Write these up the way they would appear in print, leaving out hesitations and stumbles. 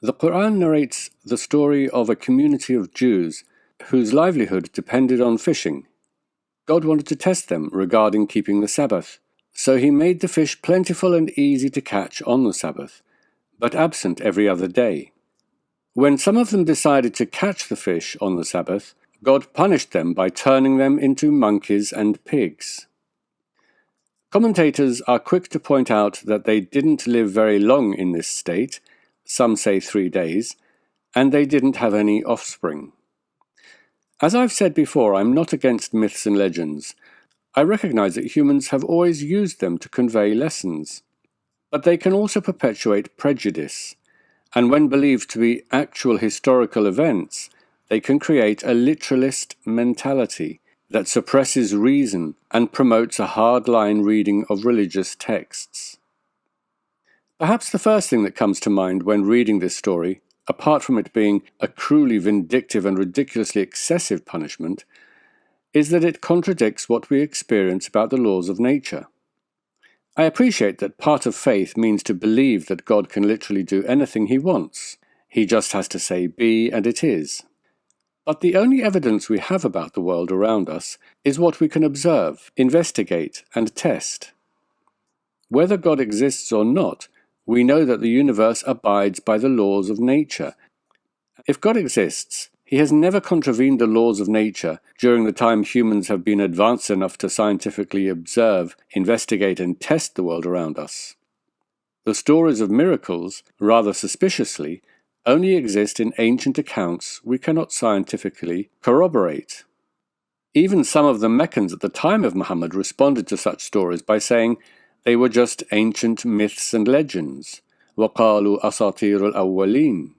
The Qur'an narrates the story of a community of Jews whose livelihood depended on fishing. God wanted to test them regarding keeping the Sabbath, so he made the fish plentiful and easy to catch on the Sabbath, but absent every other day. When some of them decided to catch the fish on the Sabbath, God punished them by turning them into monkeys and pigs. Commentators are quick to point out that they didn't live very long in this state, some say 3 days, and they didn't have any offspring. As I've said before, I'm not against myths and legends. I recognize that humans have always used them to convey lessons. But they can also perpetuate prejudice, and when believed to be actual historical events, they can create a literalist mentality that suppresses reason and promotes a hard-line reading of religious texts. Perhaps the first thing that comes to mind when reading this story, apart from it being a cruelly vindictive and ridiculously excessive punishment, is that it contradicts what we experience about the laws of nature. I appreciate that part of faith means to believe that God can literally do anything he wants. He just has to say be, and it is. But the only evidence we have about the world around us is what we can observe, investigate, and test. Whether God exists or not, we know that the universe abides by the laws of nature. If God exists, he has never contravened the laws of nature during the time humans have been advanced enough to scientifically observe, investigate, and test the world around us. The stories of miracles, rather suspiciously, only exist in ancient accounts we cannot scientifically corroborate. Even some of the Meccans at the time of Muhammad responded to such stories by saying they were just ancient myths and legends. وَقَالُوا أَسَاطِيرُ الْأَوَّلِينَ.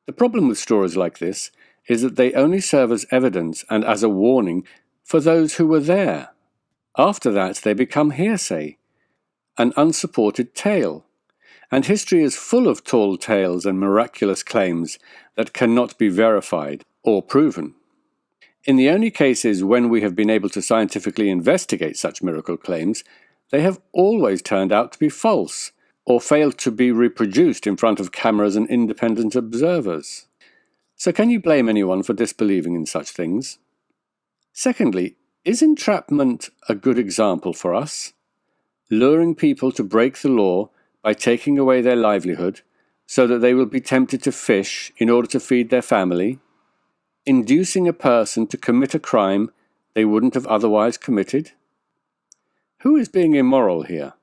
The problem with stories like this is that they only serve as evidence and as a warning for those who were there. After that, they become hearsay, an unsupported tale. And history is full of tall tales and miraculous claims that cannot be verified or proven. In the only cases when we have been able to scientifically investigate such miracle claims, they have always turned out to be false, or failed to be reproduced in front of cameras and independent observers. So can you blame anyone for disbelieving in such things? Secondly, is entrapment a good example for us? Luring people to break the law by taking away their livelihood so that they will be tempted to fish in order to feed their family, inducing a person to commit a crime they wouldn't have otherwise committed? Who is being immoral here?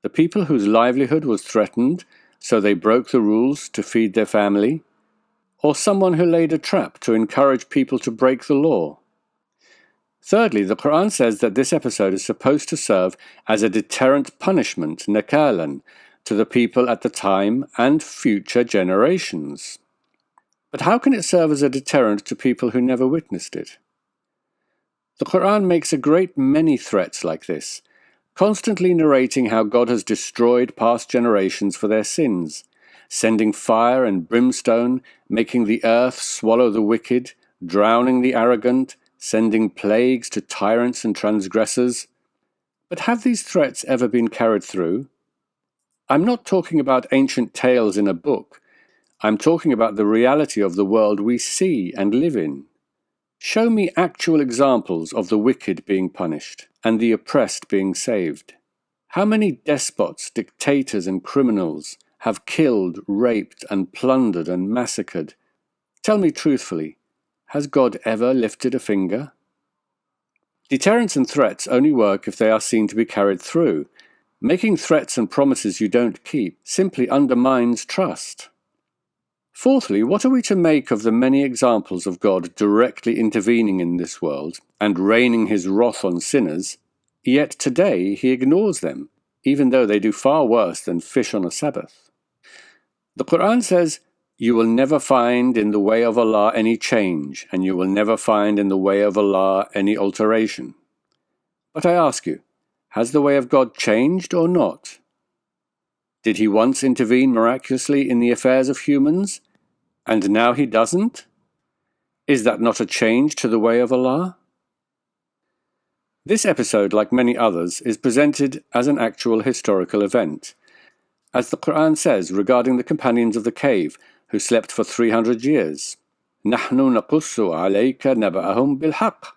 The people whose livelihood was threatened so they broke the rules to feed their family, or someone who laid a trap to encourage people to break the law? Thirdly, the Qur'an says that this episode is supposed to serve as a deterrent punishment, nakalan, to the people at the time and future generations. But how can it serve as a deterrent to people who never witnessed it? The Qur'an makes a great many threats like this, constantly narrating how God has destroyed past generations for their sins, sending fire and brimstone, making the earth swallow the wicked, drowning the arrogant, sending plagues to tyrants and transgressors. But have these threats ever been carried through? I'm not talking about ancient tales in a book. I'm talking about the reality of the world we see and live in. Show me actual examples of the wicked being punished and the oppressed being saved. How many despots, dictators, and criminals have killed, raped, and plundered and massacred? Tell me truthfully, has God ever lifted a finger? Deterrence and threats only work if they are seen to be carried through. Making threats and promises you don't keep simply undermines trust. Fourthly, what are we to make of the many examples of God directly intervening in this world and raining his wrath on sinners, yet today he ignores them, even though they do far worse than fish on a Sabbath? The Qur'an says, "You will never find in the way of Allah any change, and you will never find in the way of Allah any alteration." But I ask you, has the way of God changed or not? Did he once intervene miraculously in the affairs of humans, and now he doesn't? Is that not a change to the way of Allah? This episode, like many others, is presented as an actual historical event. As the Qur'an says regarding the companions of the cave who slept for 300 years, نَحْنُ نَقُصُّ عَلَيْكَ نَبَأَهُمْ بِالْحَقِّ.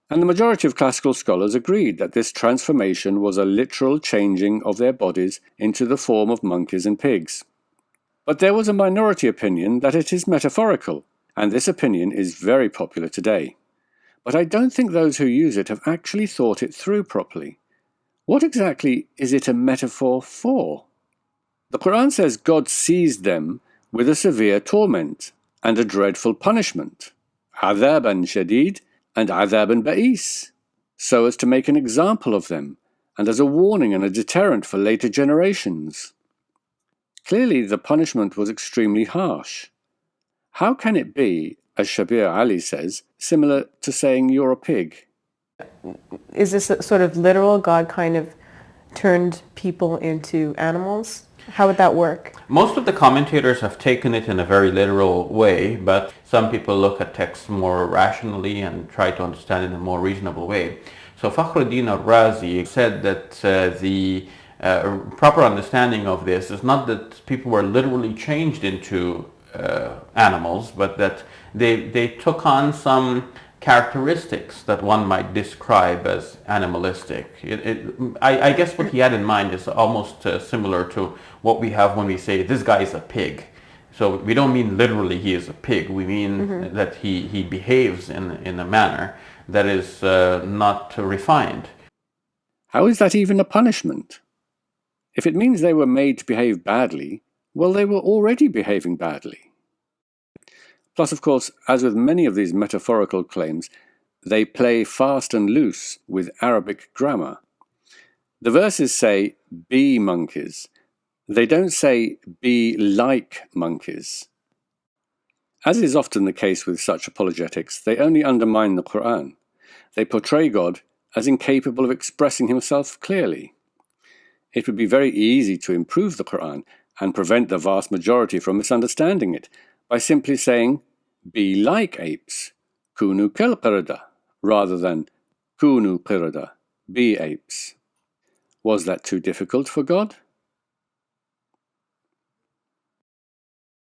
And the majority of classical scholars agreed that this transformation was a literal changing of their bodies into the form of monkeys and pigs. But there was a minority opinion that it is metaphorical, and this opinion is very popular today. But I don't think those who use it have actually thought it through properly. What exactly is it a metaphor for? The Qur'an says God seized them with a severe torment and a dreadful punishment, عَذَابًا شَدِيد and عَذَابًا بَئِيس, so as to make an example of them and as a warning and a deterrent for later generations. Clearly the punishment was extremely harsh. How can it be, as Shabir Ali says, similar to saying you're a pig? Is this a sort of literal? God kind of turned people into animals? How would that work? Most of the commentators have taken it in a very literal way, but some people look at texts more rationally and try to understand it in a more reasonable way. So Fakhruddin al-Razi said that the proper understanding of this is not that people were literally changed into animals, but that they took on some characteristics that one might describe as animalistic. I guess what he had in mind is almost similar to what we have when we say this guy is a pig. So we don't mean literally he is a pig. We mean that he behaves in a manner that is not refined. How is that even a punishment? If it means they were made to behave badly, well, they were already behaving badly. Plus, of course, as with many of these metaphorical claims, they play fast and loose with Arabic grammar. The verses say, be monkeys. They don't say, be like monkeys. As is often the case with such apologetics, they only undermine the Qur'an. They portray God as incapable of expressing himself clearly. It would be very easy to improve the Qur'an and prevent the vast majority from misunderstanding it by simply saying, be like apes, kunu kal qirada, rather than kunu qirada, be apes. Was that too difficult for God?